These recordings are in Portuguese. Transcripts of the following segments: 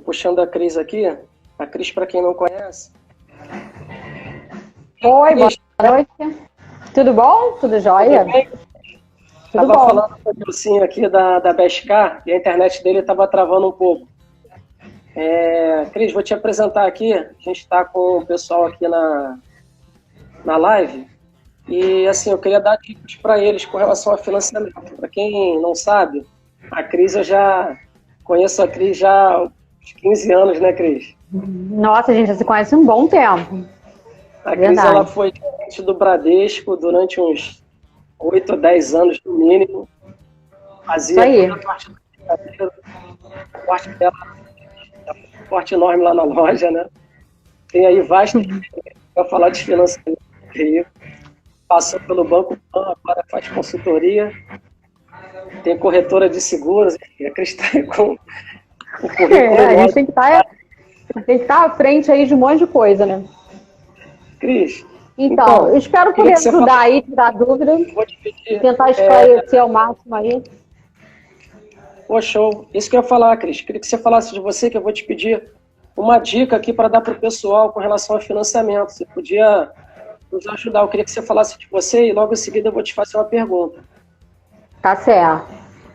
puxando a Cris aqui. A Cris, para quem não conhece. Oi, boa noite. Tudo bom? Tudo jóia? Tudo bem? Tudo Estava bom. falando com o Dilcinho aqui da Bestcar e a internet dele estava travando um pouco. Cris, vou te apresentar aqui. A gente está com o pessoal aqui na live. E assim, eu queria dar dicas para eles com relação ao financiamento. Para quem não sabe, a Cris, eu já conheço a Cris já há uns 15 anos, né, Cris? Nossa, a gente já se conhece um bom tempo. A Cris, ela foi gerente do Bradesco durante uns 8 ou 10 anos no mínimo. Fazia toda a parte da brincadeira, a parte dela, um porte enorme lá na loja, né? Tem aí vasto para falar de financiamento. Passou pelo Banco Pan, agora faz consultoria. Tem corretora de seguros. A Cris está com o currículo. A gente tem que estar à frente aí de um monte de coisa, né? Cris. Então, eu espero poder ajudar aí, tirar dúvida. Vou te pedir, tentar esclarecer ao máximo aí. Pô, show. Isso que eu ia falar, Cris. Queria que você falasse de você, que eu vou te pedir uma dica aqui para dar para o pessoal com relação ao financiamento. Você podia nos ajudar. Eu queria que você falasse de você e logo em seguida eu vou te fazer uma pergunta. Tá certo.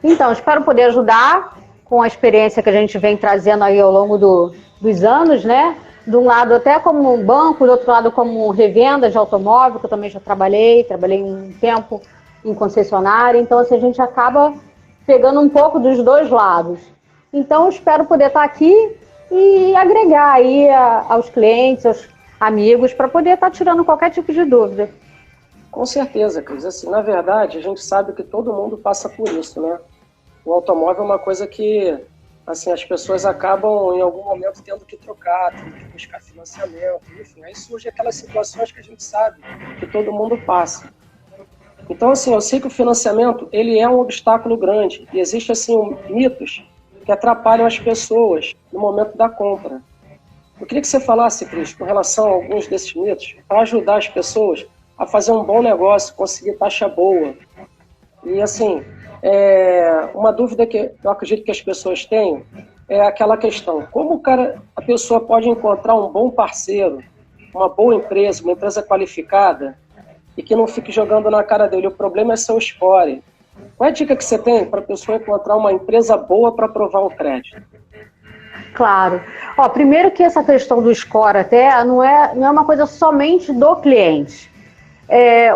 Então, espero poder ajudar com a experiência que a gente vem trazendo aí ao longo dos anos, né? De um lado até como um banco, do outro lado como revenda de automóvel, que eu também já trabalhei um tempo em concessionária. Então, assim, a gente acaba pegando um pouco dos dois lados. Então, eu espero poder estar aqui e agregar aí aos clientes, aos amigos, para poder estar tirando qualquer tipo de dúvida. Com certeza, Cris. Assim, na verdade, a gente sabe que todo mundo passa por isso, né? O automóvel é uma coisa que, assim, as pessoas acabam em algum momento tendo que trocar, tendo que buscar financiamento, enfim. Aí surgem aquelas situações que a gente sabe que todo mundo passa. Então, assim, eu sei que o financiamento, ele é um obstáculo grande e existe, assim, mitos que atrapalham as pessoas no momento da compra. Eu queria que você falasse, Cris, com relação a alguns desses mitos, para ajudar as pessoas a fazer um bom negócio, conseguir taxa boa. E, assim, uma dúvida que eu acredito que as pessoas têm é aquela questão: como a pessoa pode encontrar um bom parceiro, uma boa empresa, uma empresa qualificada, e que não fique jogando na cara dele? O problema é seu score. Qual é a dica que você tem para a pessoa encontrar uma empresa boa para aprovar o crédito? Claro. Primeiro que essa questão do score até não é uma coisa somente do cliente.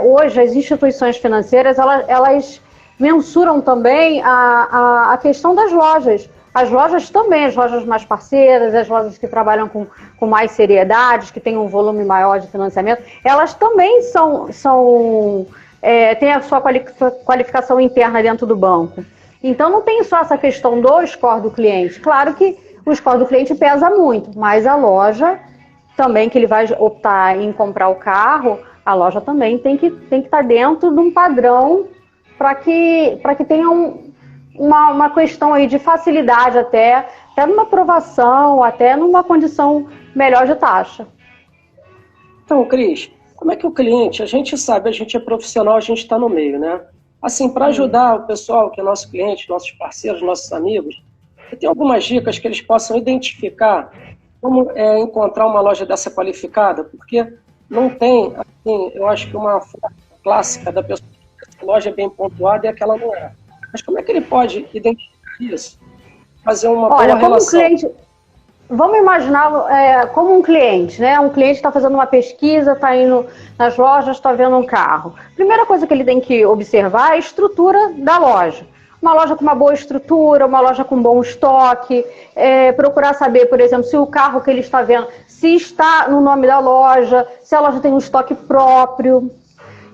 Hoje, as instituições financeiras, elas mensuram também a questão das lojas. As lojas também, as lojas mais parceiras, as lojas que trabalham com mais seriedade, que têm um volume maior de financiamento, elas também têm a sua qualificação interna dentro do banco. Então, não tem só essa questão do score do cliente. Claro que o score do cliente pesa muito, mas a loja também, que ele vai optar em comprar o carro, a loja também tem que estar dentro de um padrão para que tenha uma questão aí de facilidade até numa aprovação, até numa condição melhor de taxa. Então, Cris, como é que o cliente, a gente sabe, a gente é profissional, a gente está no meio, né? Assim, para ajudar o pessoal que é nosso cliente, nossos parceiros, nossos amigos, tem algumas dicas que eles possam identificar como encontrar uma loja dessa qualificada? Porque não tem, assim, eu acho que uma forma clássica da pessoa que essa loja é bem pontuada e aquela não é. Mas como é que ele pode identificar isso? Fazer uma boa relação? Vamos imaginar como um cliente, né? Um cliente está fazendo uma pesquisa, está indo nas lojas, está vendo um carro. Primeira coisa que ele tem que observar é a estrutura da loja. Uma loja com uma boa estrutura, uma loja com bom estoque, procurar saber, por exemplo, se o carro que ele está vendo, se está no nome da loja, se a loja tem um estoque próprio.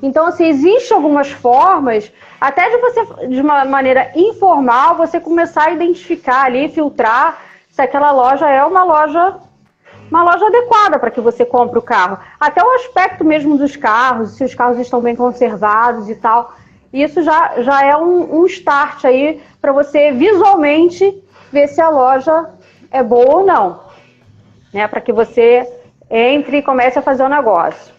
Então, assim, existem algumas formas, até de você, de uma maneira informal, você começar a identificar ali, filtrar se aquela loja é uma loja adequada para que você compre o carro. Até o aspecto mesmo dos carros, se os carros estão bem conservados e tal. Isso já é um start aí para você visualmente ver se a loja é boa ou não, né? Para que você entre e comece a fazer o negócio.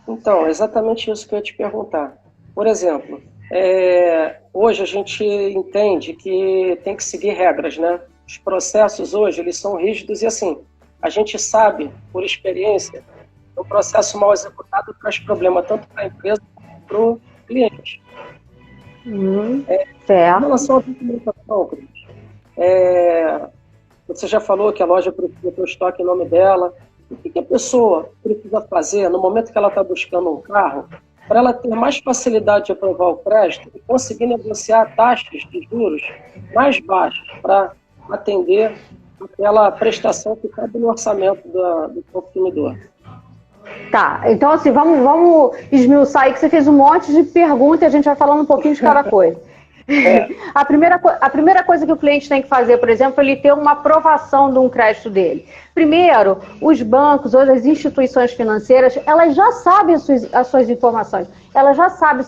Então, exatamente isso que eu ia te perguntar. Por exemplo, hoje a gente entende que tem que seguir regras, né? os processos hoje, eles são rígidos e assim, a gente sabe, por experiência, que um processo mal executado traz problema tanto para a empresa quanto para o cliente. Certo. Em relação à documentação, Cris, você já falou que a loja precisa ter o estoque em nome dela. O que a pessoa precisa fazer no momento que ela está buscando um carro para ela ter mais facilidade de aprovar o crédito e conseguir negociar taxas de juros mais baixas para atender aquela prestação que cabe no orçamento do consumidor? Tá, então assim, vamos esmiuçar aí que você fez um monte de perguntas e a gente vai falando um pouquinho de cada coisa. A primeira coisa que o cliente tem que fazer, por exemplo, é ele ter uma aprovação de um crédito dele. Primeiro, os bancos, ou as instituições financeiras, elas já sabem as suas informações. Elas já sabem,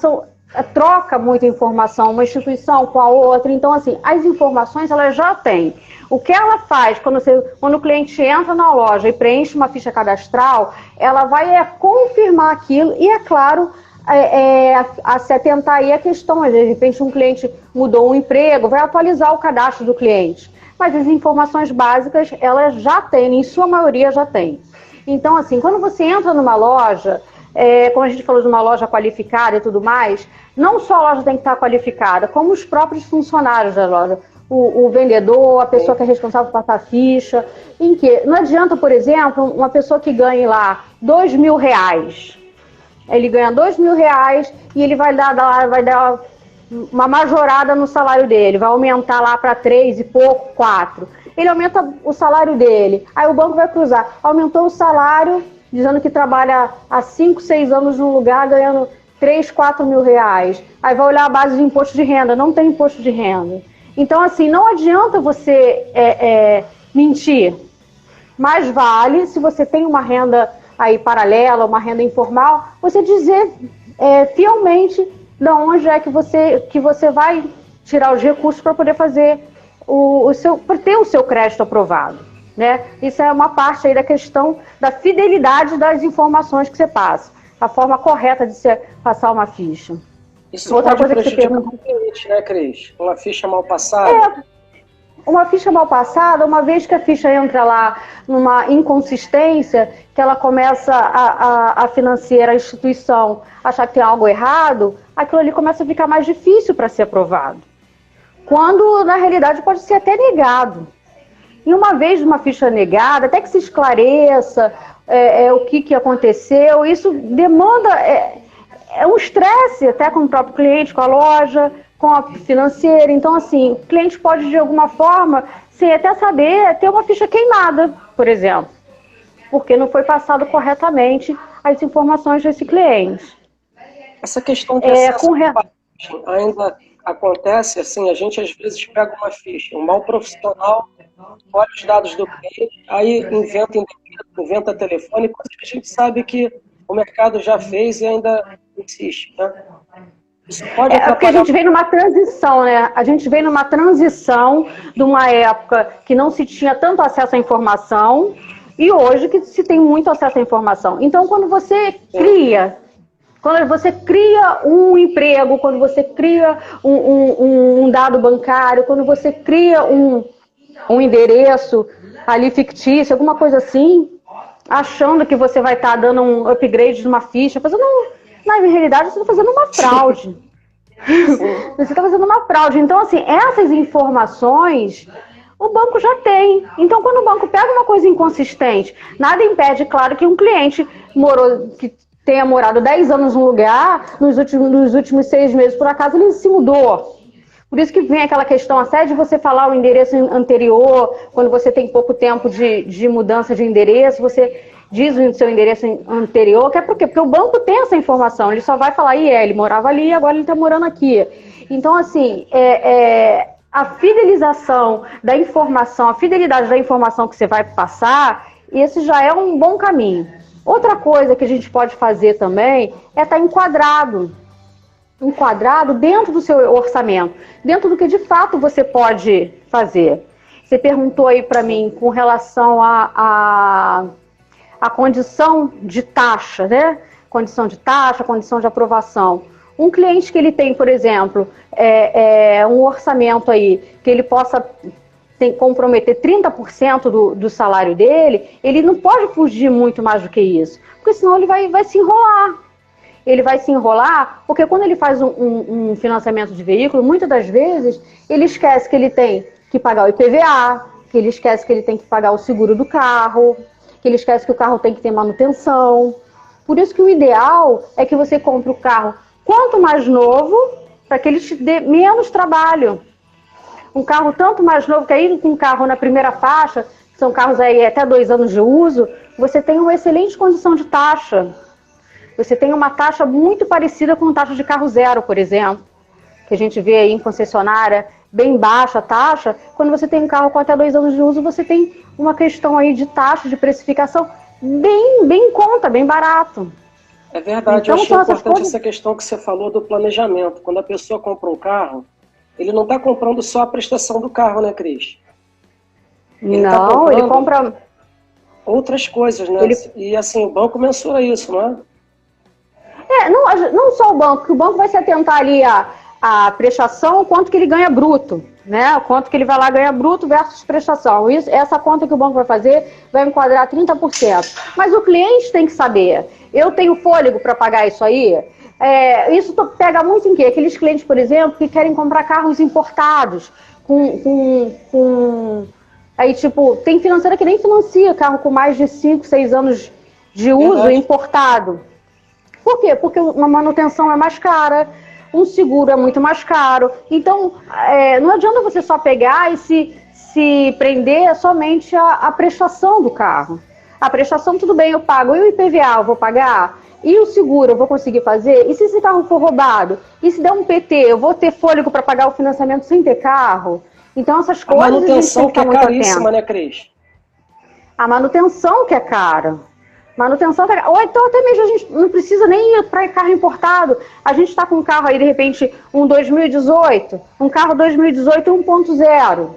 troca muita informação, uma instituição com a outra. Então, assim, as informações elas já têm. O que ela faz quando o cliente entra na loja e preenche uma ficha cadastral, ela vai confirmar aquilo e, é claro, a se atentar aí à questão, de repente um cliente mudou um emprego, vai atualizar o cadastro do cliente. Mas as informações básicas, elas já têm, em sua maioria já tem. Então, assim, quando você entra numa loja, como a gente falou de uma loja qualificada e tudo mais, não só a loja tem que estar qualificada, como os próprios funcionários da loja. O vendedor, a pessoa que é responsável por passar a ficha, em que não adianta, por exemplo, uma pessoa que ganhe lá R$2.000, ele ganha R$2.000 e ele vai dar uma majorada no salário dele, vai aumentar lá para 3 e pouco, 4. Ele aumenta o salário dele, aí o banco vai cruzar, aumentou o salário, dizendo que trabalha há 5, 6 anos num lugar, ganhando 3, 4 mil reais. Aí vai olhar a base de imposto de renda, não tem imposto de renda. Então, assim, não adianta você mentir. Mais vale, se você tem uma renda aí paralela, uma renda informal, você dizer fielmente de onde é que você vai tirar os recursos para poder fazer para ter o seu crédito aprovado, né? Isso é uma parte aí da questão da fidelidade das informações que você passa, a forma correta de você passar uma ficha. Isso outra coisa que você pergunta o cliente, né, Cris? Uma ficha mal passada? Uma ficha mal passada, uma vez que a ficha entra lá numa inconsistência, que ela começa a financeira, a instituição, achar que tem algo errado, aquilo ali começa a ficar mais difícil para ser aprovado. Quando, na realidade, pode ser até negado. E uma vez uma ficha negada, até que se esclareça o que aconteceu, isso demanda... um estresse até com o próprio cliente, com a loja, com a financeira. Então, assim, o cliente pode, de alguma forma, sem até saber, ter uma ficha queimada, por exemplo, porque não foi passado corretamente as informações desse cliente. Essa questão de acesso ainda acontece, assim, a gente às vezes pega uma ficha, um mau profissional, olha os dados do cliente, aí inventa telefone, coisa que a gente sabe que o mercado já fez e ainda insiste, né? Isso pode porque a gente vem numa transição, né? A gente vem numa transição de uma época que não se tinha tanto acesso à informação e hoje que se tem muito acesso à informação. Então, quando você cria um emprego, quando você cria um dado bancário, quando você cria um endereço ali fictício, alguma coisa assim, achando que você vai estar dando um upgrade de uma ficha, na realidade você está fazendo uma fraude. Você está fazendo uma fraude. Então, assim, essas informações o banco já tem. Então, quando o banco pega uma coisa inconsistente, nada impede, claro, que um cliente que tenha morado 10 anos num lugar, nos últimos 6 meses, por acaso, ele se mudou. Por isso que vem aquela questão, até de você falar o endereço anterior, quando você tem pouco tempo de mudança de endereço, você diz o seu endereço anterior, que é por quê? Porque o banco tem essa informação, ele só vai falar, ele morava ali e agora ele está morando aqui. Então, assim, a fidelização da informação, a fidelidade da informação que você vai passar, esse já é um bom caminho. Outra coisa que a gente pode fazer também é estar enquadrado dentro do seu orçamento, dentro do que de fato você pode fazer. Você perguntou aí para mim com relação a condição de taxa, né? Condição de taxa, condição de aprovação. Um cliente que ele tem, por exemplo, um orçamento aí, que ele possa tem que comprometer 30% do salário dele, ele não pode fugir muito mais do que isso, porque senão ele vai se enrolar. Ele vai se enrolar porque quando ele faz um financiamento de veículo, muitas das vezes ele esquece que ele tem que pagar o IPVA, que ele esquece que ele tem que pagar o seguro do carro, que ele esquece que o carro tem que ter manutenção. Por isso que o ideal é que você compre o carro quanto mais novo, para que ele te dê menos trabalho. Um carro tanto mais novo, que aí com um carro na primeira faixa, que são carros aí até 2 anos de uso, você tem uma excelente condição de taxa. Você tem uma taxa muito parecida com taxa de carro zero, por exemplo, que a gente vê aí em concessionária, bem baixa a taxa. Quando você tem um carro com até 2 anos de uso, você tem uma questão aí de taxa, de precificação bem em conta, bem barato. É verdade, então, eu achei importante essa questão que você falou do planejamento. Quando a pessoa compra um carro, ele não está comprando só a prestação do carro, né, Cris? Não, ele compra outras coisas, né? E assim, o banco mensura isso, não é? Não só o banco, que o banco vai se atentar ali a prestação, quanto que ele ganha bruto, né? Quanto que ele vai lá ganhar bruto versus prestação. Essa conta que o banco vai fazer vai enquadrar 30%. Mas o cliente tem que saber, eu tenho fôlego para pagar isso aí? Isso pega muito em quê? Aqueles clientes, por exemplo, que querem comprar carros importados, aí, tipo, tem financeira que nem financia carro com mais de 5, 6 anos de uso importado. Por quê? Porque uma manutenção é mais cara, um seguro é muito mais caro. Então, não adianta você só pegar e se prender somente à prestação do carro. A prestação, tudo bem, eu pago. E o IPVA eu vou pagar? E o seguro eu vou conseguir fazer? E se esse carro for roubado? E se der um PT, eu vou ter fôlego para pagar o financiamento sem ter carro? Então, essas coisas... A manutenção que é caríssima, né, Cris? A manutenção que é cara. Manutenção, ou então até mesmo a gente não precisa nem ir para carro importado. A gente está com um carro aí, de repente, um 2018, um carro 2018 1.0.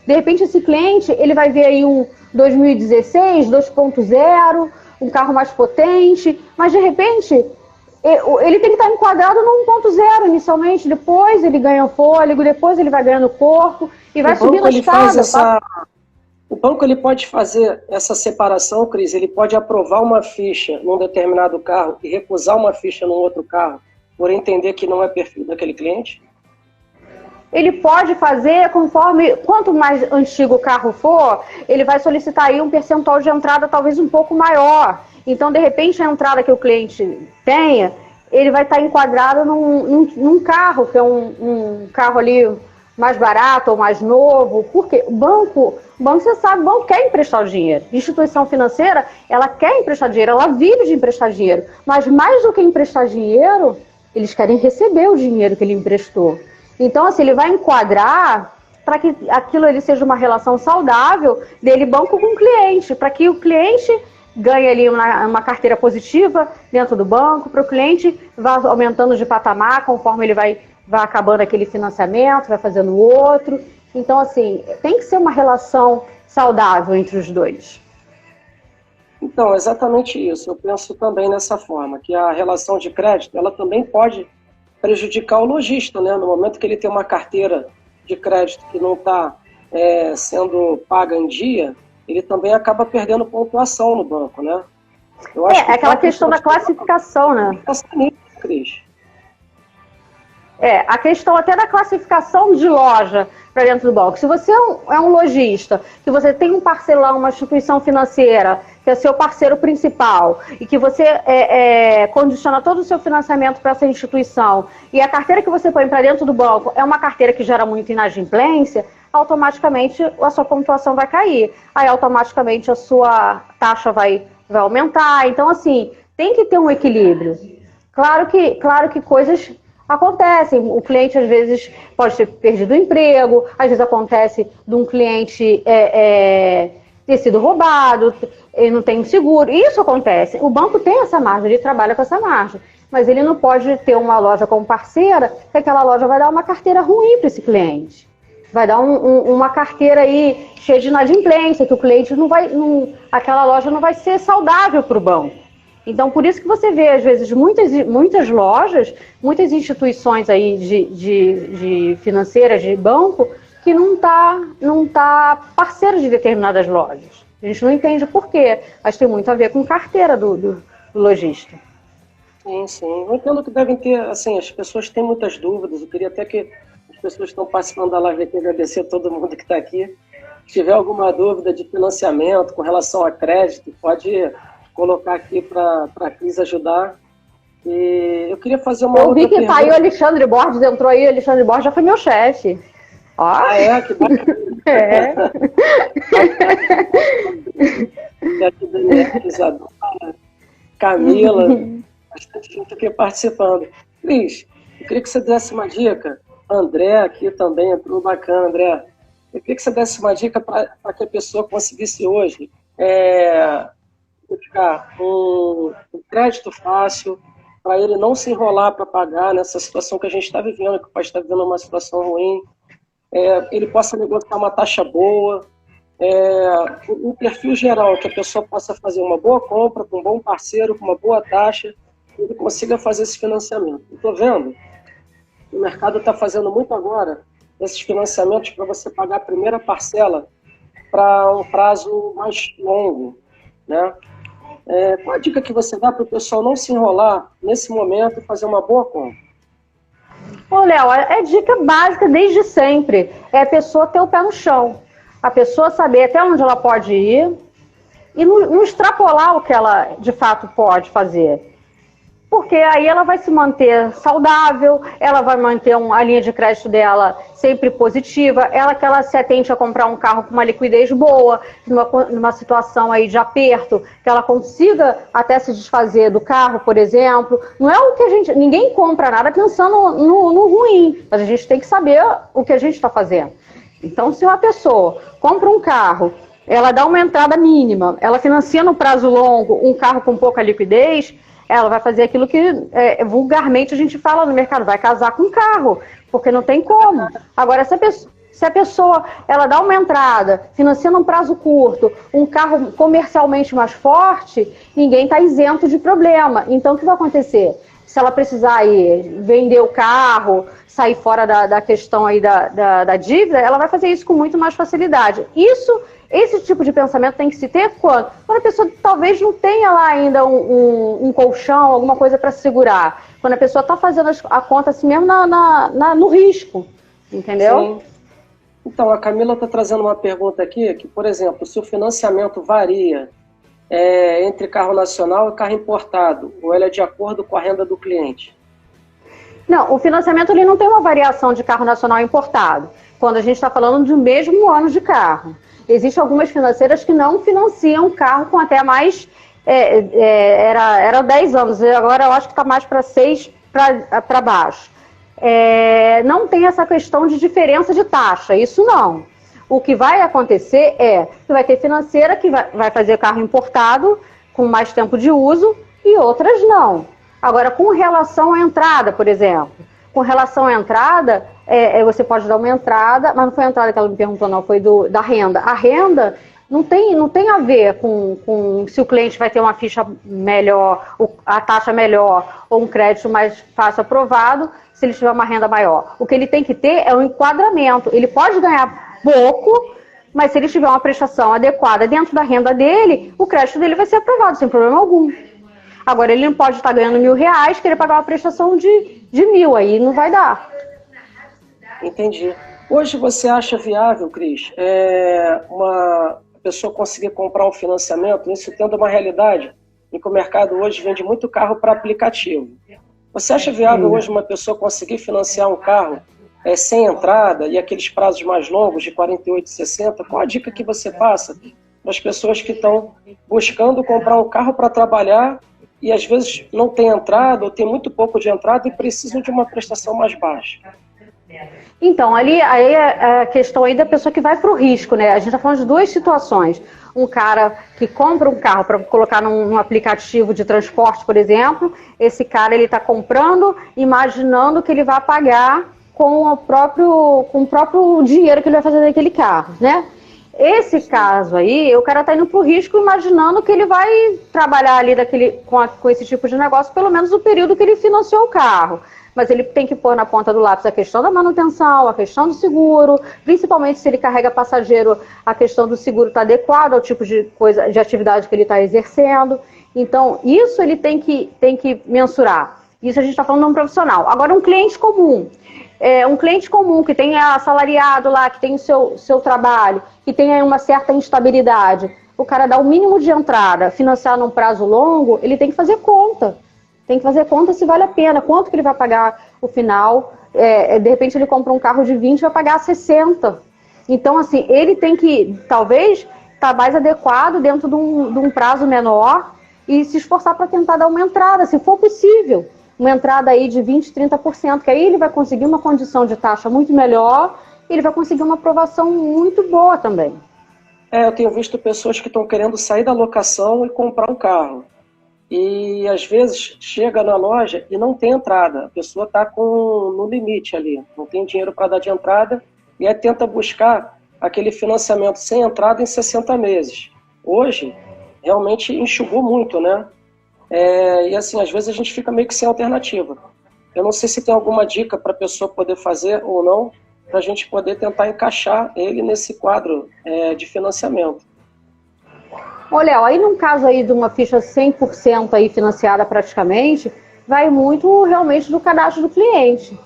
De repente, esse cliente, ele vai ver aí um 2016, 2.0, um carro mais potente, mas de repente, ele tem que estar enquadrado no 1.0 inicialmente, depois ele ganha fôlego, depois ele vai ganhando corpo e vai subindo a escada. O banco ele pode fazer essa separação, Cris, ele pode aprovar uma ficha num determinado carro e recusar uma ficha num outro carro, por entender que não é perfil daquele cliente? Ele pode fazer conforme, quanto mais antigo o carro for, ele vai solicitar aí um percentual de entrada talvez um pouco maior. Então, de repente, a entrada que o cliente tenha, ele vai estar enquadrado num carro, que é um carro ali mais barato ou mais novo. Porque o banco, você sabe, o banco quer emprestar o dinheiro. Instituição financeira, ela quer emprestar dinheiro, ela vive de emprestar dinheiro. Mas mais do que emprestar dinheiro, eles querem receber o dinheiro que ele emprestou. Então, assim, ele vai enquadrar para que aquilo ele seja uma relação saudável dele, banco com o cliente, para que o cliente ganhe ali uma carteira positiva dentro do banco, para o cliente vá aumentando de patamar conforme ele vai acabando aquele financiamento, vai fazendo outro. Então, assim, tem que ser uma relação saudável entre os dois. Então, exatamente isso. Eu penso também nessa forma, que a relação de crédito, ela também pode prejudicar o lojista, né? No momento que ele tem uma carteira de crédito que não está sendo paga em dia, ele também acaba perdendo pontuação no banco, né? Eu acho que aquela questão da classificação, né? Cris. A questão até da classificação de loja para dentro do banco. Se você é um lojista, que você tem um parcelão, uma instituição financeira, que é seu parceiro principal, e que você condiciona todo o seu financiamento para essa instituição, e a carteira que você põe para dentro do banco é uma carteira que gera muita inadimplência, automaticamente a sua pontuação vai cair. Aí automaticamente a sua taxa vai aumentar. Então, assim, tem que ter um equilíbrio. Claro que coisas acontecem. O cliente, às vezes, pode ter perdido o emprego, às vezes acontece de um cliente ter sido roubado, ele não tem um seguro. Isso acontece. O banco tem essa margem, ele trabalha com essa margem. Mas ele não pode ter uma loja como parceira, que aquela loja vai dar uma carteira ruim para esse cliente. Vai dar uma carteira aí cheia de inadimplência, que o cliente aquela loja não vai ser saudável para o banco. Então, por isso que você vê, às vezes, muitas lojas, muitas instituições aí de financeiras, de banco, que não tá parceiro de determinadas lojas. A gente não entende por quê, mas tem muito a ver com carteira do lojista. Sim, sim. Eu entendo que devem ter, assim, as pessoas têm muitas dúvidas. Eu queria até que as pessoas que estão participando da live aqui, agradecer a todo mundo que está aqui. Se tiver alguma dúvida de financiamento com relação a crédito, pode colocar aqui para a Cris ajudar. E eu queria fazer uma outra pergunta. Eu vi que tá aí o Alexandre Borges, entrou aí, o Alexandre Borges já foi meu chefe. Ó. Ah, é? Que bacana. É. Aqui, Daniela, Isadora, Camila, bastante gente aqui participando. Cris, eu queria que você desse uma dica. André aqui também entrou, bacana, André. Eu queria que você desse uma dica para que a pessoa conseguisse hoje buscar um crédito fácil, para ele não se enrolar para pagar nessa situação que a gente está vivendo, que o país está vivendo uma situação ruim. Ele possa negociar uma taxa boa, um perfil geral, que a pessoa possa fazer uma boa compra, com um bom parceiro, com uma boa taxa, e ele consiga fazer esse financiamento. Estou vendo, o mercado está fazendo muito agora esses financiamentos para você pagar a primeira parcela para um prazo mais longo, né? Qual a dica que você dá para o pessoal não se enrolar nesse momento e fazer uma boa compra? Ô, Léo, é dica básica desde sempre. É a pessoa ter o pé no chão. A pessoa saber até onde ela pode ir e não extrapolar o que ela, de fato, pode fazer. Porque aí ela vai se manter saudável, ela vai manter a linha de crédito dela sempre positiva, que ela se atente a comprar um carro com uma liquidez boa, numa situação aí de aperto, que ela consiga até se desfazer do carro, por exemplo. Não é o que ninguém compra nada pensando no ruim, mas a gente tem que saber o que a gente está fazendo. Então, se uma pessoa compra um carro, ela dá uma entrada mínima, ela financia no prazo longo um carro com pouca liquidez, ela vai fazer aquilo que vulgarmente a gente fala no mercado, vai casar com o carro, porque não tem como. Agora, se a pessoa ela dá uma entrada, financia num prazo curto, um carro comercialmente mais forte, ninguém está isento de problema. Então, o que vai acontecer? Se ela precisar vender o carro, sair fora da questão aí da dívida, ela vai fazer isso com muito mais facilidade. Esse tipo de pensamento tem que se ter quando a pessoa talvez não tenha lá ainda um colchão, alguma coisa para segurar. Quando a pessoa está fazendo a conta assim mesmo no risco, entendeu? Sim. Então, a Camila está trazendo uma pergunta aqui, que, por exemplo, se o financiamento varia entre carro nacional e carro importado, ou ele é de acordo com a renda do cliente? Não, o financiamento ele não tem uma variação de carro nacional importado, quando a gente está falando do mesmo ano de carro. Existem algumas financeiras que não financiam carro com até mais, era 10 anos, agora eu acho que está mais para 6 para baixo. Não tem essa questão de diferença de taxa, isso não. O que vai acontecer que vai ter financeira que vai fazer carro importado com mais tempo de uso e outras não. Agora, com relação à entrada, por exemplo, com relação à entrada, você pode dar uma entrada, mas não foi a entrada que ela me perguntou, não, foi da renda. A renda não tem a ver com se o cliente vai ter uma ficha melhor, a taxa melhor, ou um crédito mais fácil aprovado, se ele tiver uma renda maior. O que ele tem que ter é um enquadramento. Ele pode ganhar pouco, mas se ele tiver uma prestação adequada dentro da renda dele, o crédito dele vai ser aprovado, sem problema algum. Agora, ele não pode estar ganhando R$1.000, querer pagar uma prestação de 1.000, aí não vai dar. Entendi. Hoje você acha viável, Cris, uma pessoa conseguir comprar um financiamento, isso tendo uma realidade em que o mercado hoje vende muito carro para aplicativo. Você acha viável hoje uma pessoa conseguir financiar um carro sem entrada e aqueles prazos mais longos, de 48 e 60? Qual a dica que você passa para as pessoas que estão buscando comprar um carro para trabalhar e às vezes não tem entrada ou tem muito pouco de entrada e precisam de uma prestação mais baixa? Então, aí é a questão aí da pessoa que vai para o risco, né? A gente está falando de duas situações. Um cara que compra um carro para colocar num aplicativo de transporte, por exemplo, esse cara ele está comprando, imaginando que ele vai pagar com o próprio dinheiro que ele vai fazer daquele carro, né? Esse caso aí, o cara está indo para o risco imaginando que ele vai trabalhar ali com esse tipo de negócio pelo menos o período que ele financiou o carro. mas ele tem que pôr na ponta do lápis a questão da manutenção, a questão do seguro, principalmente se ele carrega passageiro, a questão do seguro está adequado ao tipo de coisa, de atividade que ele está exercendo. Então, isso ele tem que mensurar. Isso a gente está falando de um profissional. Agora, um cliente comum que tem assalariado lá, que tem o seu trabalho, que tem aí uma certa instabilidade, o cara dá o mínimo de entrada, financiar num prazo longo, ele tem que fazer conta. Tem que fazer conta se vale a pena, quanto que ele vai pagar o final. De repente ele compra um carro de 20 e vai pagar 60. Então, assim, ele tem que, talvez, estar mais adequado dentro de um prazo menor e se esforçar para tentar dar uma entrada, se for possível. Uma entrada aí de 20%, 30%, que aí ele vai conseguir uma condição de taxa muito melhor e ele vai conseguir uma aprovação muito boa também. Eu tenho visto pessoas que estão querendo sair da locação e comprar um carro. E às vezes chega na loja e não tem entrada. A pessoa está no limite ali, não tem dinheiro para dar de entrada e aí tenta buscar aquele financiamento sem entrada em 60 meses. Hoje, realmente enxugou muito, né? E assim, às vezes a gente fica meio que sem alternativa. Eu não sei se tem alguma dica para a pessoa poder fazer ou não, para a gente poder tentar encaixar ele nesse quadro de financiamento. Olha, aí num caso aí de uma ficha 100% aí financiada praticamente, vai muito realmente do cadastro do cliente.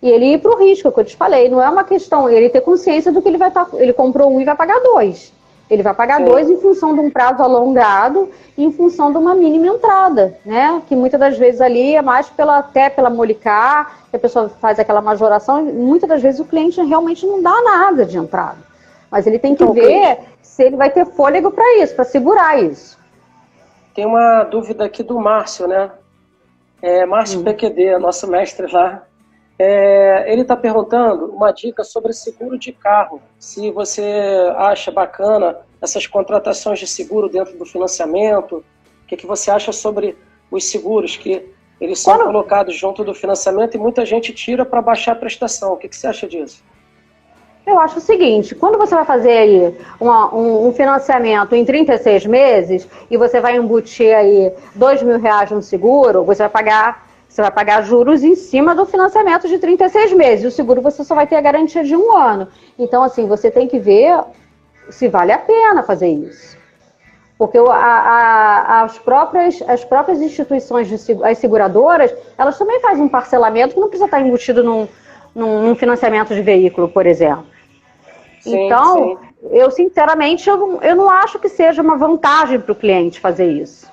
E ele ir para o risco, que eu te falei, não é uma questão, ele ter consciência do que ele comprou um e vai pagar dois. Ele vai pagar dois em função de um prazo alongado e em função de uma mínima entrada, né? Que muitas das vezes ali é mais até pela molicar, que a pessoa faz aquela majoração, e muitas das vezes o cliente realmente não dá nada de entrada. Mas ele tem que ver se ele vai ter fôlego para isso, para segurar isso. Tem uma dúvida aqui do Márcio, né? Márcio PQD, nosso mestre lá. Ele está perguntando uma dica sobre seguro de carro. Se você acha bacana essas contratações de seguro dentro do financiamento, o que você acha sobre os seguros que eles são colocados junto do financiamento e muita gente tira para baixar a prestação. O que você acha disso? Eu acho o seguinte, quando você vai fazer aí um financiamento em 36 meses e você vai embutir aí R$2.000 no seguro, você vai pagar juros em cima do financiamento de 36 meses. O seguro você só vai ter a garantia de 1 ano. Então, assim, você tem que ver se vale a pena fazer isso. Porque as próprias instituições, as seguradoras, elas também fazem um parcelamento que não precisa estar embutido num financiamento de veículo, por exemplo. Sim, então, sim. Eu sinceramente, eu não acho que seja uma vantagem para o cliente fazer isso.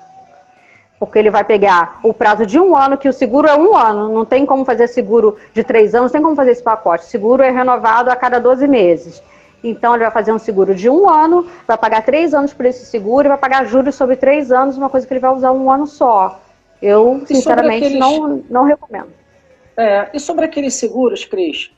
Porque ele vai pegar o prazo de 1 ano, que o seguro é 1 ano, não tem como fazer seguro de 3 anos, não tem como fazer esse pacote. O seguro é renovado a cada 12 meses. Então, ele vai fazer um seguro de 1 ano, vai pagar 3 anos por esse seguro e vai pagar juros sobre 3 anos, uma coisa que ele vai usar 1 ano só. Eu, sinceramente, não recomendo. E sobre aqueles seguros, Cris,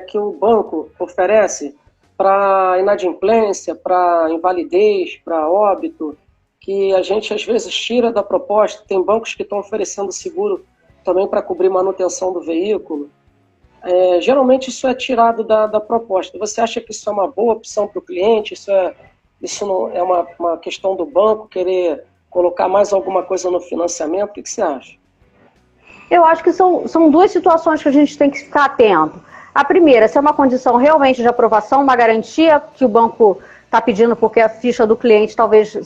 que o banco oferece para inadimplência, para invalidez, para óbito, que a gente às vezes tira da proposta, tem bancos que estão oferecendo seguro também para cobrir manutenção do veículo. Geralmente isso é tirado da proposta. Você acha que isso é uma boa opção para o cliente? Isso não é uma questão do banco querer colocar mais alguma coisa no financiamento? O que você acha? Eu acho que são duas situações que a gente tem que ficar atento. A primeira, se é uma condição realmente de aprovação, uma garantia que o banco está pedindo porque a ficha do cliente talvez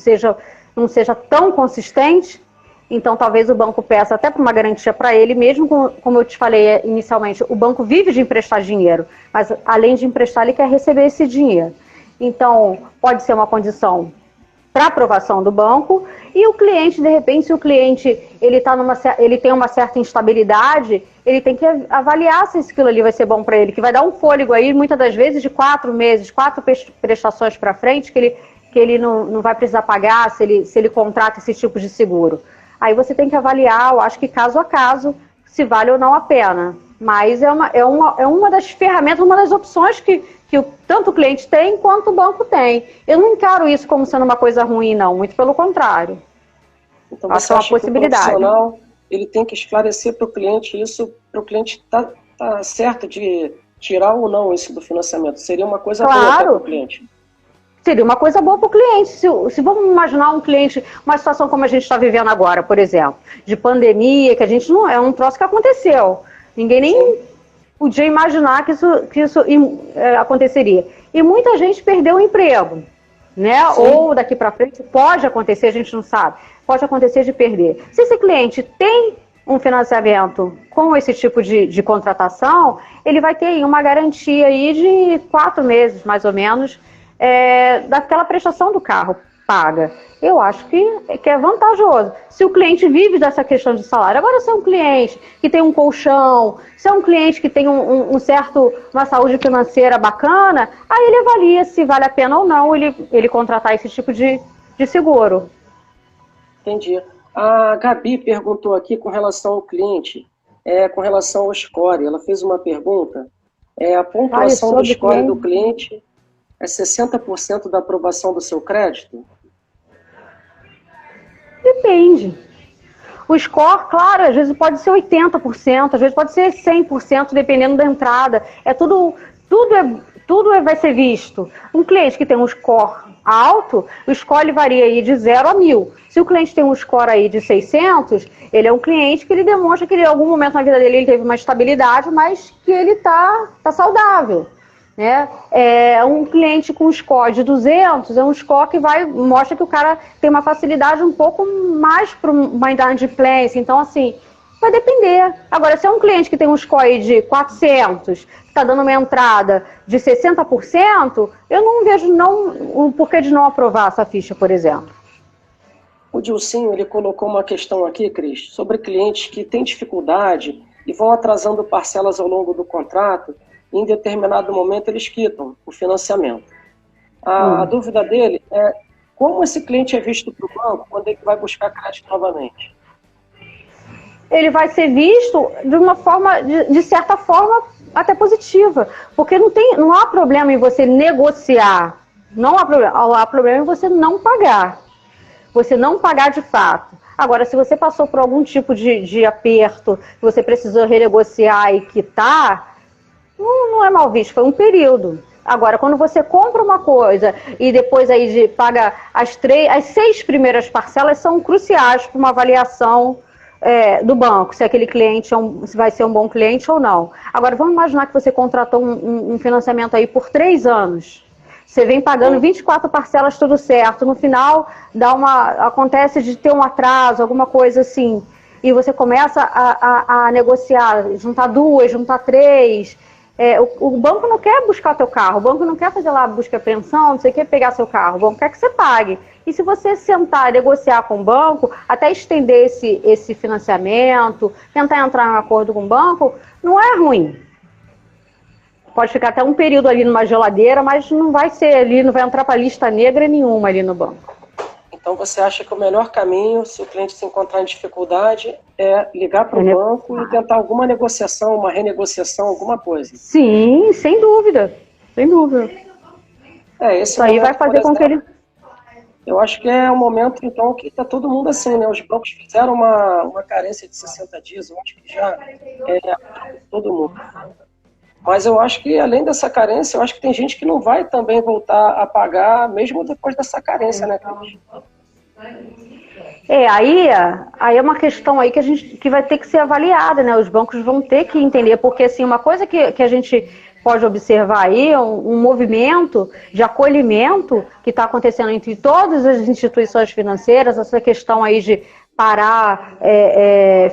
não seja tão consistente, então talvez o banco peça até por uma garantia para ele, mesmo como eu te falei inicialmente, o banco vive de emprestar dinheiro, mas além de emprestar, ele quer receber esse dinheiro. Então, pode ser uma condição para aprovação do banco, e o cliente, de repente, se o cliente ele tem uma certa instabilidade, ele tem que avaliar se aquilo ali vai ser bom para ele, que vai dar um fôlego aí, muitas das vezes, de 4 meses, 4 prestações para frente, que ele não vai precisar pagar se ele contrata esse tipo de seguro. Aí você tem que avaliar, eu acho que caso a caso, se vale ou não a pena. Mas é uma das ferramentas, uma das opções que tanto o cliente tem quanto o banco tem. Eu não encaro isso como sendo uma coisa ruim, não. Muito pelo contrário. Então você acha que o profissional ele tem que esclarecer para o cliente isso, para o cliente tá certo de tirar ou não isso do financiamento? Seria uma coisa boa para o cliente. Seria uma coisa boa para o cliente. Se vamos imaginar um cliente, uma situação como a gente está vivendo agora, por exemplo, de pandemia, que a gente não é um troço que aconteceu. Ninguém nem podia imaginar que isso aconteceria. E muita gente perdeu o emprego, né? Ou daqui para frente pode acontecer, a gente não sabe, pode acontecer de perder. Se esse cliente tem um financiamento com esse tipo de contratação, ele vai ter uma garantia aí de 4 meses, mais ou menos, daquela prestação do carro paga. Eu acho que é vantajoso. Se o cliente vive dessa questão de salário. Agora, se é um cliente que tem um colchão, se é um cliente que tem uma saúde financeira bacana, aí ele avalia se vale a pena ou não ele contratar esse tipo de seguro. Entendi. A Gabi perguntou aqui com relação ao cliente, com relação ao score. Ela fez uma pergunta. A pontuação do score do cliente é 60% da aprovação do seu crédito? Depende. O score, claro, às vezes pode ser 80%, às vezes pode ser 100%, dependendo da entrada. Tudo vai ser visto. Um cliente que tem um score alto, o score varia aí de 0 a 1000. Se o cliente tem um score aí de 600, ele é um cliente que ele demonstra que em algum momento na vida dele ele teve uma estabilidade, mas que ele tá saudável. Né? Um cliente com score de 200 é um score que mostra que o cara tem uma facilidade um pouco mais para uma inadimplência. Então, assim, vai depender. Agora, se é um cliente que tem um score de 400, que está dando uma entrada de 60%, eu não vejo o porquê de não aprovar essa ficha, por exemplo. O Dilcinho, ele colocou uma questão aqui, Cris, sobre clientes que têm dificuldade e vão atrasando parcelas ao longo do contrato. Em determinado momento eles quitam o financiamento. A dúvida dele é como esse cliente é visto para o banco quando ele vai buscar crédito novamente? Ele vai ser visto de uma forma, de certa forma, até positiva. Porque não há problema em você negociar. Não há problema. Há problema em você não pagar. Você não pagar de fato. Agora, se você passou por algum tipo de aperto, você precisou renegociar e quitar, não é mal visto, foi um período. Agora, quando você compra uma coisa e depois aí paga as 6 primeiras parcelas são cruciais para uma avaliação do banco, se aquele cliente se vai ser um bom cliente ou não. Agora, vamos imaginar que você contratou um financiamento aí por 3 anos. Você vem pagando 24 parcelas, tudo certo. No final, acontece de ter um atraso, alguma coisa assim. E você começa a negociar, juntar 2, juntar 3. O banco não quer buscar teu carro, o banco não quer fazer lá busca e apreensão, não sei o que, pegar seu carro, o banco quer que você pague. E se você sentar e negociar com o banco, até estender esse financiamento, tentar entrar em um acordo com o banco, não é ruim. Pode ficar até um período ali numa geladeira, mas não vai ser ali, não vai entrar para lista negra nenhuma ali no banco. Então você acha que o melhor caminho, se o cliente se encontrar em dificuldade, é ligar para o banco e tentar alguma negociação, uma renegociação, alguma coisa? Sim, sem dúvida. Sem dúvida. Isso aí vai fazer com que ele... Eu acho que é um momento, então, que está todo mundo assim, né? Os bancos fizeram uma carência de 60 dias, eu acho que já todo mundo. Mas eu acho que, além dessa carência, eu acho que tem gente que não vai também voltar a pagar, mesmo depois dessa carência, né, Cris? Aí é uma questão aí que vai ter que ser avaliada, né? Os bancos vão ter que entender, porque assim, uma coisa que a gente pode observar aí é um movimento de acolhimento que está acontecendo entre todas as instituições financeiras, essa questão aí de parar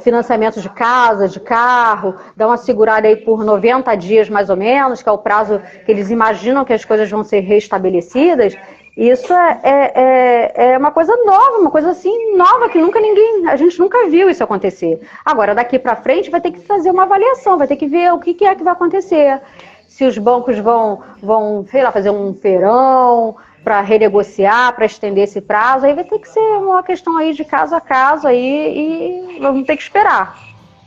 financiamento de casa, de carro, dar uma segurada aí por 90 dias mais ou menos, que é o prazo que eles imaginam que as coisas vão ser restabelecidas. Isso é uma coisa nova, uma coisa assim nova que a gente nunca viu isso acontecer. Agora, daqui para frente vai ter que fazer uma avaliação, vai ter que ver o que é que vai acontecer. Se os bancos vão sei lá, fazer um feirão para renegociar, para estender esse prazo, aí vai ter que ser uma questão aí de caso a caso aí, e vamos ter que esperar.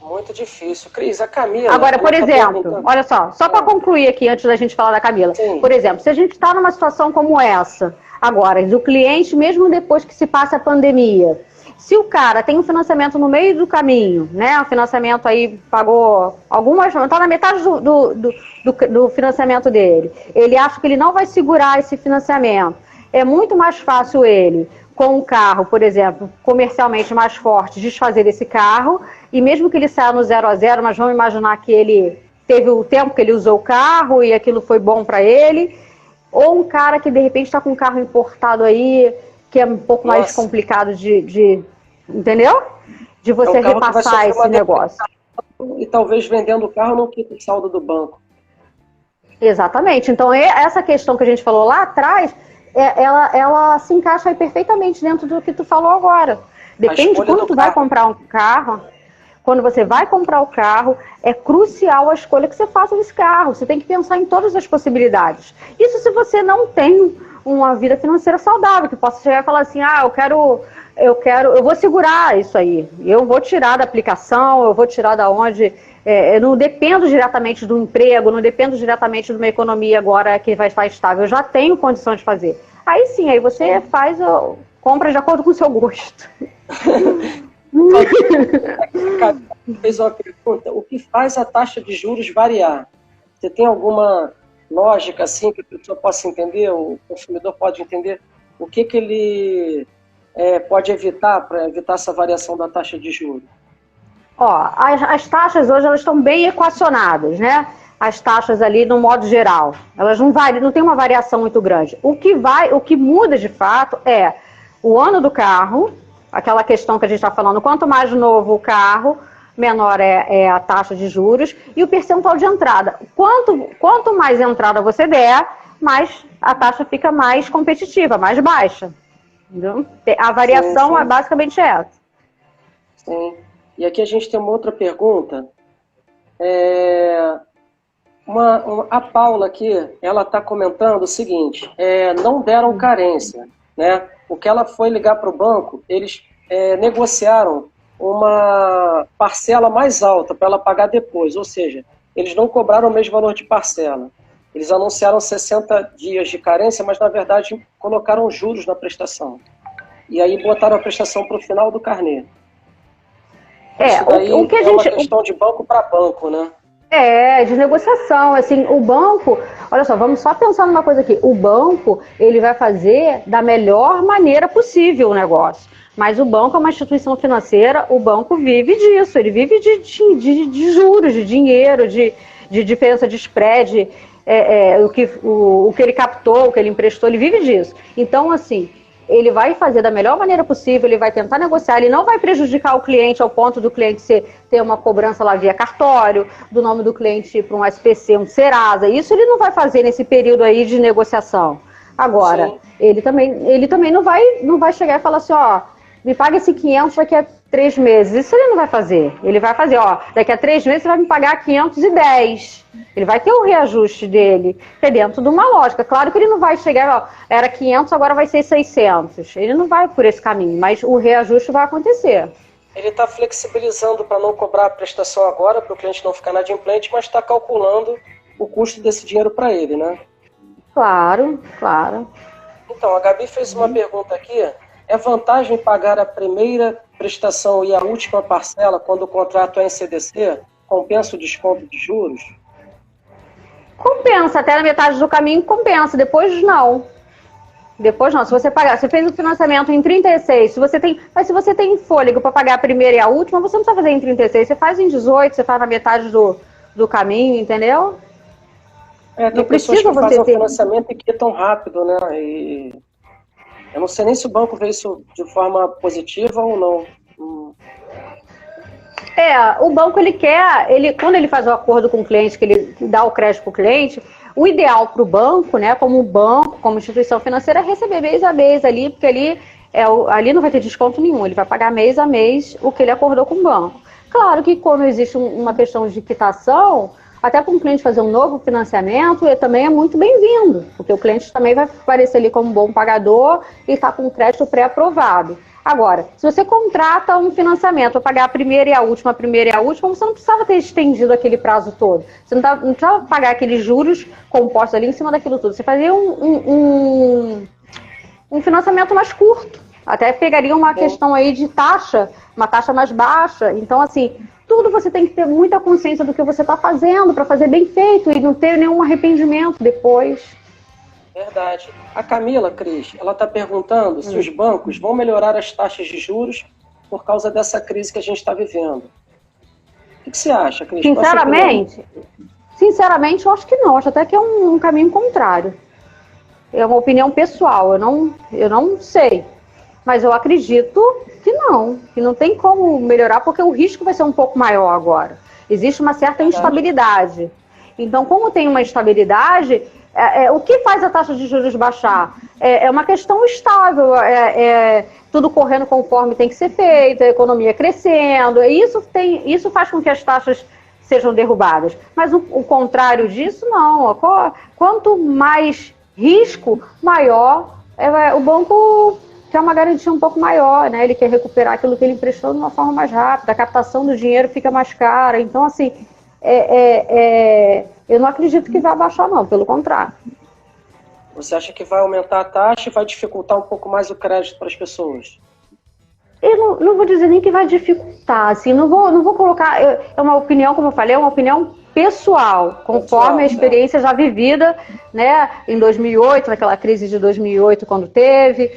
Muito difícil. Cris, a Camila... Agora, por exemplo, olha só para concluir aqui, antes da gente falar da Camila. Sim. Por exemplo, se a gente está numa situação como essa, agora, do cliente, mesmo depois que se passa a pandemia, se o cara tem um financiamento no meio do caminho, né, o financiamento aí pagou está na metade do financiamento dele, ele acha que ele não vai segurar esse financiamento, é muito mais fácil ele, com um carro, por exemplo, comercialmente mais forte, desfazer esse carro e mesmo que ele saia no 0 a 0, mas vamos imaginar que ele teve o tempo que ele usou o carro e aquilo foi bom para ele, ou um cara que de repente está com um carro importado aí, que é um pouco mais complicado entendeu? De você repassar esse negócio. E talvez vendendo o carro não quita o saldo do banco. Exatamente. Então, essa questão que a gente falou lá atrás, ela se encaixa aí perfeitamente dentro do que tu falou agora. Depende de quando tu vai comprar um carro. Quando você vai comprar o carro, é crucial a escolha que você faça desse carro. Você tem que pensar em todas as possibilidades. Isso se você não tem uma vida financeira saudável, que possa chegar e falar assim, eu vou segurar isso aí. Eu vou tirar da aplicação, eu vou tirar da onde... eu não dependo diretamente do emprego, não dependo diretamente de uma economia agora que vai estar estável. Eu já tenho condição de fazer. Aí sim, aí você compra de acordo com o seu gosto. Fez uma pergunta: o que faz a taxa de juros variar? Você tem alguma lógica assim que a pessoa possa entender, o consumidor pode entender o que ele pode evitar para evitar essa variação da taxa de juros? As taxas hoje elas estão bem equacionadas, né? As taxas ali no modo geral, elas não variam, não tem uma variação muito grande. O que muda de fato é o ano do carro. Aquela questão que a gente está falando, quanto mais novo o carro, menor é a taxa de juros, e o percentual de entrada. Quanto mais entrada você der, mais a taxa fica mais competitiva, mais baixa. Entendeu? A variação sim. É basicamente essa. Sim. E aqui a gente tem uma outra pergunta. A Paula aqui, ela está comentando o seguinte, não deram carência, né? O que ela foi ligar para o banco, eles negociaram uma parcela mais alta para ela pagar depois, ou seja, eles não cobraram o mesmo valor de parcela. Eles anunciaram 60 dias de carência, mas na verdade colocaram juros na prestação. E aí botaram a prestação para o final do carnê. Isso daí o que a gente... uma questão de banco para banco, né? De negociação, assim, o banco, olha só, vamos só pensar numa coisa aqui, o banco, ele vai fazer da melhor maneira possível o negócio, mas o banco é uma instituição financeira, o banco vive disso, ele vive de juros, de dinheiro, de diferença de spread, o que ele captou, o que ele emprestou, ele vive disso. Então, assim, ele vai fazer da melhor maneira possível, ele vai tentar negociar, ele não vai prejudicar o cliente ao ponto do cliente ter uma cobrança lá via cartório, do nome do cliente para um SPC, um Serasa, isso ele não vai fazer nesse período aí de negociação. Agora, ele também não vai chegar e falar assim, me paga esse 500 daqui a 3 meses. Isso ele não vai fazer. Ele vai fazer, daqui a 3 meses você vai me pagar 510. Ele vai ter o reajuste dele, que é dentro de uma lógica. Claro que ele não vai chegar, era 500, agora vai ser 600. Ele não vai por esse caminho, mas o reajuste vai acontecer. Ele está flexibilizando para não cobrar a prestação agora, para o cliente não ficar inadimplente, mas está calculando o custo desse dinheiro para ele, né? Claro. Então, a Gabi fez uma pergunta aqui. É vantagem pagar a primeira prestação e a última parcela quando o contrato é em CDC? Compensa o desconto de juros? Compensa, até na metade do caminho compensa, depois não. Se você pagar, você fez o financiamento em 36, mas se você tem fôlego para pagar a primeira e a última, você não precisa fazer em 36, você faz em 18, você faz na metade do caminho, entendeu? Tem pessoas que fazem o financiamento e quitam rápido, né? E eu não sei nem se o banco vê isso de forma positiva ou não. O banco, quando ele faz o acordo com o cliente, que ele dá o crédito para o cliente, o ideal para o banco, né, como banco, como instituição financeira, é receber mês a mês ali, porque ali não vai ter desconto nenhum, ele vai pagar mês a mês o que ele acordou com o banco. Claro que quando existe uma questão de quitação, até para um cliente fazer um novo financiamento, ele também é muito bem-vindo, porque o cliente também vai aparecer ali como bom pagador e está com crédito pré-aprovado. Agora, se você contrata um financiamento para pagar a primeira e a última, você não precisava ter estendido aquele prazo todo. Você não precisava pagar aqueles juros compostos ali em cima daquilo tudo. Você fazia um financiamento mais curto. Até pegaria uma questão aí de taxa, uma taxa mais baixa. Então, assim, tudo você tem que ter muita consciência do que você está fazendo para fazer bem feito e não ter nenhum arrependimento depois. Verdade. A Camila, Cris, ela está perguntando se os bancos vão melhorar as taxas de juros por causa dessa crise que a gente está vivendo. O que você acha, Cris? Sinceramente, eu acho que não. Acho até que é um caminho contrário. É uma opinião pessoal. Eu não sei. Mas eu acredito que não tem como melhorar, porque o risco vai ser um pouco maior agora. Existe uma certa instabilidade. Então, como tem uma instabilidade, o que faz a taxa de juros baixar? É uma questão estável, tudo correndo conforme tem que ser feito, a economia crescendo, isso faz com que as taxas sejam derrubadas. Mas o contrário disso, não. Quanto mais risco, maior o banco quer uma garantia um pouco maior, né? Ele quer recuperar aquilo que ele emprestou de uma forma mais rápida, a captação do dinheiro fica mais cara. Então, assim, eu não acredito que vai baixar, não, pelo contrário. Você acha que vai aumentar a taxa e vai dificultar um pouco mais o crédito para as pessoas? Eu não vou dizer nem que vai dificultar, assim, não vou colocar, é uma opinião, como eu falei, é uma opinião pessoal, conforme a experiência já vivida, né, em 2008, naquela crise de 2008, quando teve,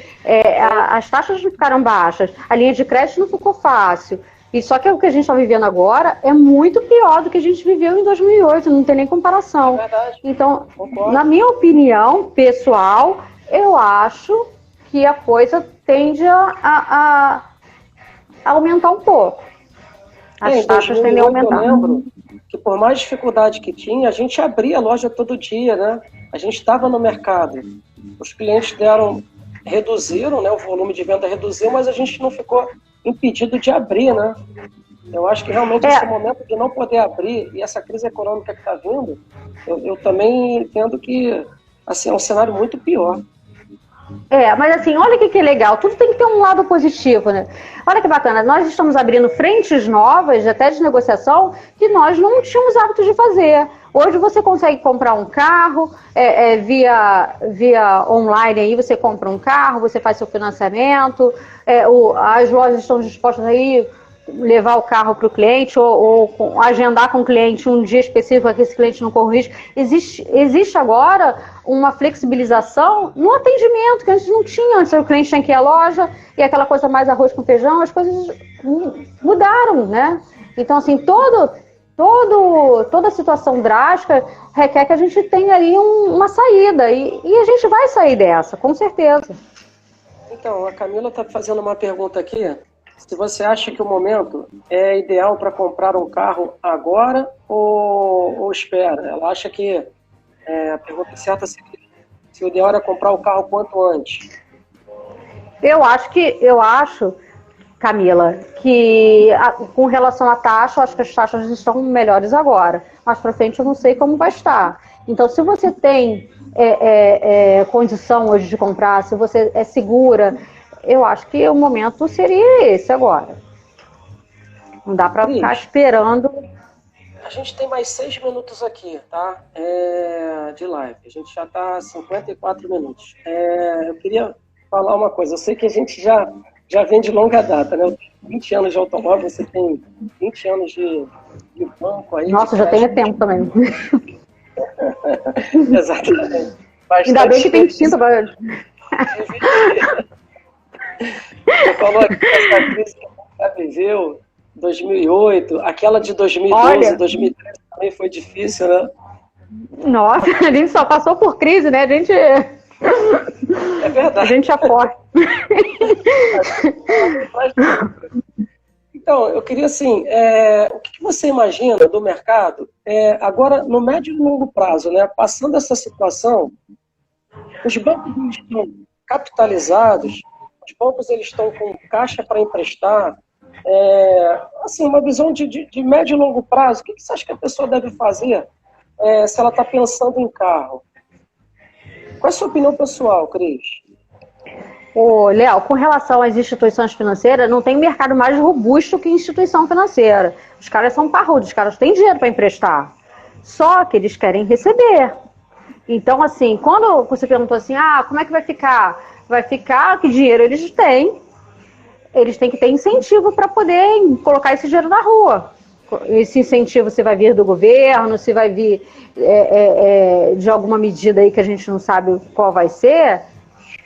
as taxas não ficaram baixas, a linha de crédito não ficou fácil, e só que o que a gente está vivendo agora é muito pior do que a gente viveu em 2008, não tem nem comparação. É verdade. Então, Concordo. Na minha opinião pessoal, eu acho que a coisa tende a aumentar um pouco. As taxas tendem a aumentar. Eu lembro que por mais dificuldade que tinha, a gente abria a loja todo dia, né? A gente estava no mercado. Os clientes reduziram, né? O volume de venda reduziu, mas a gente não ficou impedido de abrir, né? Eu acho que realmente esse momento de não poder abrir e essa crise econômica que está vindo, eu também entendo que assim, é um cenário muito pior. Mas assim, olha que é legal, tudo tem que ter um lado positivo, né? Olha que bacana, nós estamos abrindo frentes novas, até de negociação, que nós não tínhamos hábito de fazer. Hoje você consegue comprar um carro, via online aí, você compra um carro, você faz seu financiamento, as lojas estão dispostas aí levar o carro para o cliente ou agendar com o cliente um dia específico para que esse cliente não corra risco. Existe agora uma flexibilização no atendimento que antes não tinha. Antes o cliente tinha que ir à loja e aquela coisa mais arroz com feijão, as coisas mudaram, né? Então, assim, toda situação drástica requer que a gente tenha ali uma saída e a gente vai sair dessa, com certeza. Então, a Camila está fazendo uma pergunta aqui. Se você acha que o momento é ideal para comprar um carro agora ou espera? Ela acha que a pergunta certa seria se o ideal era comprar o carro quanto antes. Eu acho, Camila, que com relação à taxa, eu acho que as taxas estão melhores agora. Mais para frente eu não sei como vai estar. Então, se você tem condição hoje de comprar, se você é segura, eu acho que o momento seria esse agora. Não dá para ficar esperando. A gente tem mais 6 minutos aqui, tá? De live. A gente já está 54 minutos. Eu queria falar uma coisa. Eu sei que a gente já vem de longa data, né? Eu tenho 20 anos de automóvel, você tem 20 anos de banco aí. Nossa, já tem tempo também. Exatamente. Ainda bem que tem tinta para... Você falou que essa crise que já viveu, 2008, aquela de 2012, 2013 também foi difícil, né? Nossa, a gente só passou por crise, né? A gente... É verdade. A gente é forte. Então, eu queria assim, o que você imagina do mercado agora no médio e longo prazo, né? Passando essa situação, os bancos estão capitalizados, os bancos eles estão com caixa para emprestar, assim, uma visão de médio e longo prazo. O que você acha que a pessoa deve fazer se ela está pensando em carro? Qual é a sua opinião pessoal, Cris? Léo, com relação às instituições financeiras, não tem mercado mais robusto que instituição financeira. Os caras são parrudos, os caras têm dinheiro para emprestar. Só que eles querem receber. Então, assim, quando você perguntou assim, como é que vai ficar? Vai ficar, que dinheiro eles têm? Eles têm que ter incentivo para poder colocar esse dinheiro na rua. Esse incentivo se vai vir do governo, se vai vir de alguma medida aí que a gente não sabe qual vai ser,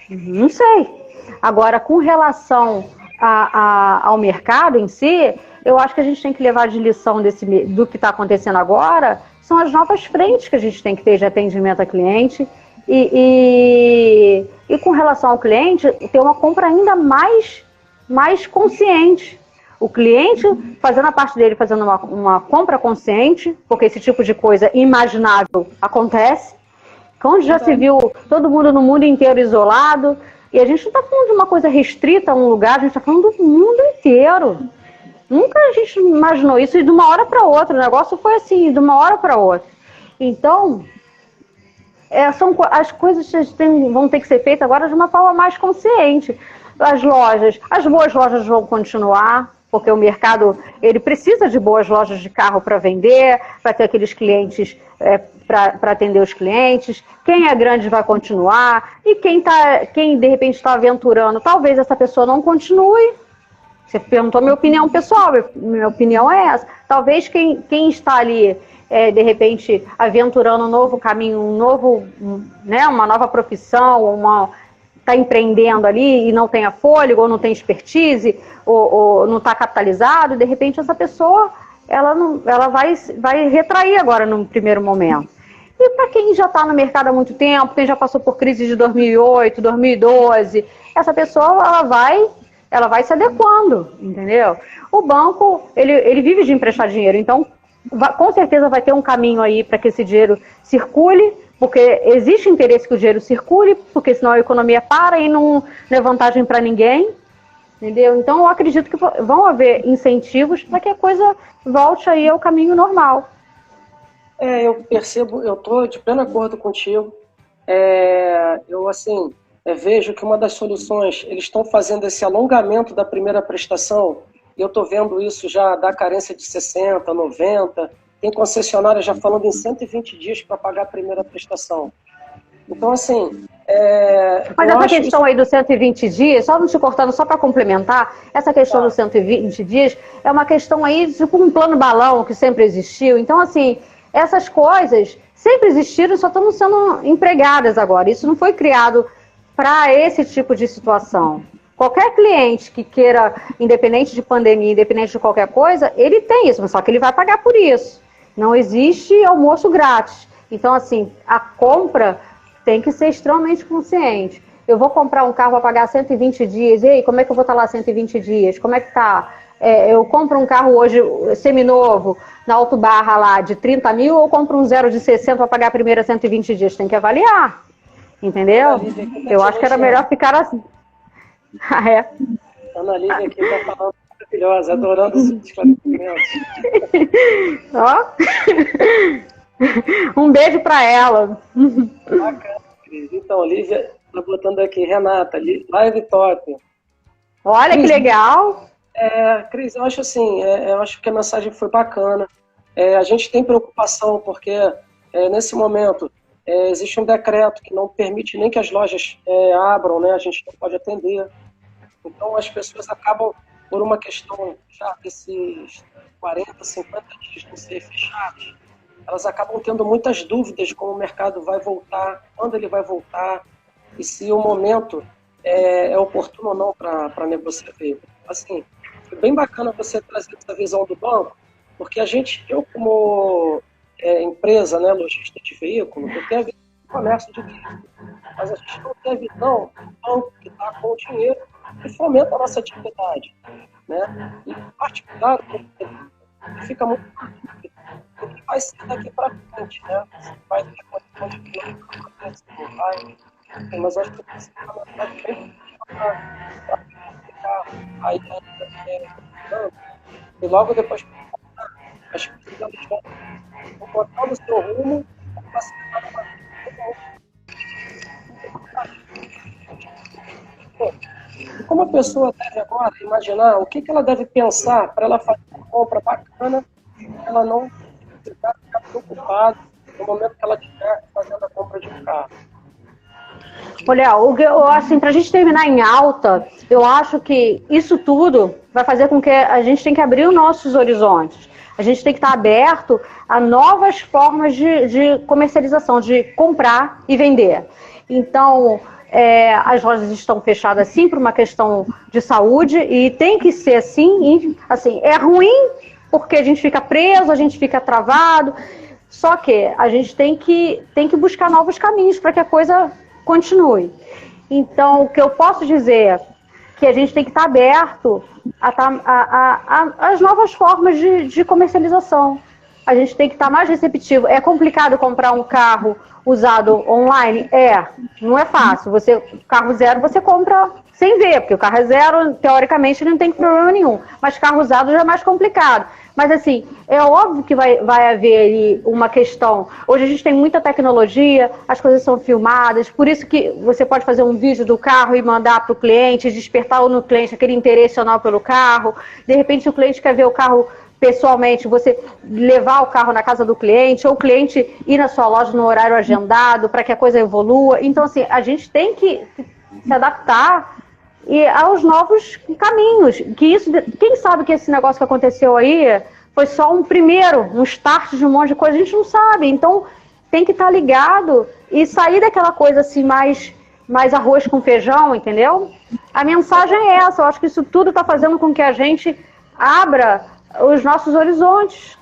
não sei. Agora, com relação ao mercado em si, eu acho que a gente tem que levar de lição do que está acontecendo agora, são as novas frentes que a gente tem que ter de atendimento a cliente e com relação ao cliente, ter uma compra ainda mais consciente. O cliente fazendo a parte dele, fazendo uma compra consciente, porque esse tipo de coisa imaginável acontece. Onde já se viu todo mundo no mundo inteiro isolado, e a gente não está falando de uma coisa restrita a um lugar, a gente está falando do mundo inteiro. Nunca a gente imaginou isso, e de uma hora para outra, o negócio foi assim, de uma hora para outra. Então, as coisas vão ter que ser feitas agora de uma forma mais consciente. As boas lojas vão continuar, porque o mercado ele precisa de boas lojas de carro para vender, para ter aqueles clientes, para atender os clientes. Quem é grande vai continuar, e quem de repente está aventurando, talvez essa pessoa não continue. Você perguntou minha opinião pessoal, minha opinião é essa. Talvez quem está ali, de repente, aventurando um novo caminho, uma nova profissão, está empreendendo ali e não tenha fôlego, ou não tem expertise, ou não está capitalizado, de repente essa pessoa ela vai retrair agora no primeiro momento. E para quem já está no mercado há muito tempo, quem já passou por crise de 2008, 2012, essa pessoa ela vai se adequando, entendeu? O banco, ele vive de emprestar dinheiro, então com certeza vai ter um caminho aí para que esse dinheiro circule, porque existe interesse que o dinheiro circule, porque senão a economia para e não é vantagem para ninguém, entendeu? Então eu acredito que vão haver incentivos para que a coisa volte aí ao caminho normal. Eu percebo, eu estou de pleno acordo contigo. Eu, assim, vejo que uma das soluções, eles estão fazendo esse alongamento da primeira prestação, e eu estou vendo isso já da carência de 60, 90, tem concessionária já falando em 120 dias para pagar a primeira prestação. Então, assim... Mas essa questão aí dos 120 dias, só não te cortando, só para complementar, essa questão dos 120 dias é uma questão aí, tipo um plano balão que sempre existiu. Então, assim, essas coisas sempre existiram e só estão sendo empregadas agora. Isso não foi criado para esse tipo de situação. Qualquer cliente que queira, independente de pandemia, independente de qualquer coisa, ele tem isso, mas só que ele vai pagar por isso. Não existe almoço grátis. Então, assim, a compra tem que ser extremamente consciente. Eu vou comprar um carro para pagar 120 dias, e aí, como é que eu vou estar lá 120 dias? Como é que tá? Eu compro um carro hoje seminovo, na Auto Barra lá, de 30 mil, ou compro um zero de 60 para pagar a primeira 120 dias? Tem que avaliar, entendeu? Eu acho que era melhor ficar assim. Ana Lívia aqui está falando maravilhosa, adorando os esclarecimentos. Ó. Um beijo para ela. Bacana, Cris. Então, Lívia está botando aqui, Renata, live top. Olha Cris, que legal. Cris, eu acho assim, eu acho que a mensagem foi bacana. A gente tem preocupação porque nesse momento existe um decreto que não permite nem que as lojas abram, né? A gente não pode atender. Então as pessoas acabam, por uma questão já desses 40, 50 dias de ser fechados, elas acabam tendo muitas dúvidas de como o mercado vai voltar, quando ele vai voltar, e se o momento é oportuno ou não para negociar. Assim, foi bem bacana você trazer essa visão do banco, porque eu como empresa, né, lojista de veículo, eu tenho a visão do comércio de veículo, mas a gente não tem a visão do banco que está com o dinheiro e fomenta a nossa atividade, né? E, em particular, fica muito o que vai ser daqui para frente, né? Vai ter condição de cliente, não vai. Mas acho que precisa estar bem para ficar aí e logo depois acho que precisamos botar no seu rumo para facilitar uma vida. Como a pessoa deve agora imaginar o que ela deve pensar para ela fazer uma compra bacana, ela não ficar preocupada no momento que ela estiver fazendo a compra de um carro? Olha, assim, para a gente terminar em alta, eu acho que isso tudo vai fazer com que a gente tenha que abrir os nossos horizontes. A gente tem que estar aberto a novas formas de comercialização, de comprar e vender. Então, as lojas estão fechadas sim por uma questão de saúde e tem que ser assim. E, assim, é ruim porque a gente fica preso, a gente fica travado. Só que a gente tem que buscar novos caminhos para que a coisa continue. Então, o que eu posso dizer é que a gente tem que estar aberto às novas formas de comercialização. A gente tem que estar mais receptivo. É complicado comprar um carro usado online? Não é fácil. Carro zero você compra sem ver, porque o carro é zero, teoricamente não tem problema nenhum. Mas carro usado já é mais complicado. Mas assim, é óbvio que vai haver aí uma questão. Hoje a gente tem muita tecnologia, as coisas são filmadas, por isso que você pode fazer um vídeo do carro e mandar para o cliente, despertar no cliente aquele interesse ou não pelo carro. De repente o cliente quer ver o carro pessoalmente, você levar o carro na casa do cliente, ou o cliente ir na sua loja no horário agendado para que a coisa evolua. Então, assim, a gente tem que se adaptar aos novos caminhos. Quem sabe que esse negócio que aconteceu aí foi só um start de um monte de coisa, a gente não sabe. Então, tem que estar ligado e sair daquela coisa assim, mais arroz com feijão, entendeu? A mensagem é essa. Eu acho que isso tudo está fazendo com que a gente abra os nossos horizontes,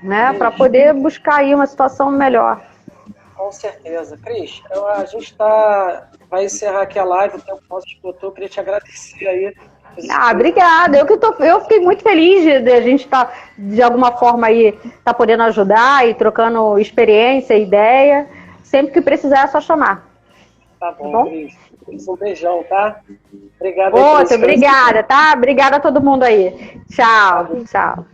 né, para poder buscar aí uma situação melhor. Com certeza. Cris, a gente vai encerrar aqui a live, o tempo nosso esgotou, eu queria te agradecer aí. Obrigada. Eu fiquei muito feliz de a gente estar, de alguma forma, aí, podendo ajudar e trocando experiência, ideia. Sempre que precisar é só chamar. Tá bom, Cris. Um beijão, tá? Obrigada. Obrigada, tá? Obrigada a todo mundo aí. Tchau, tchau.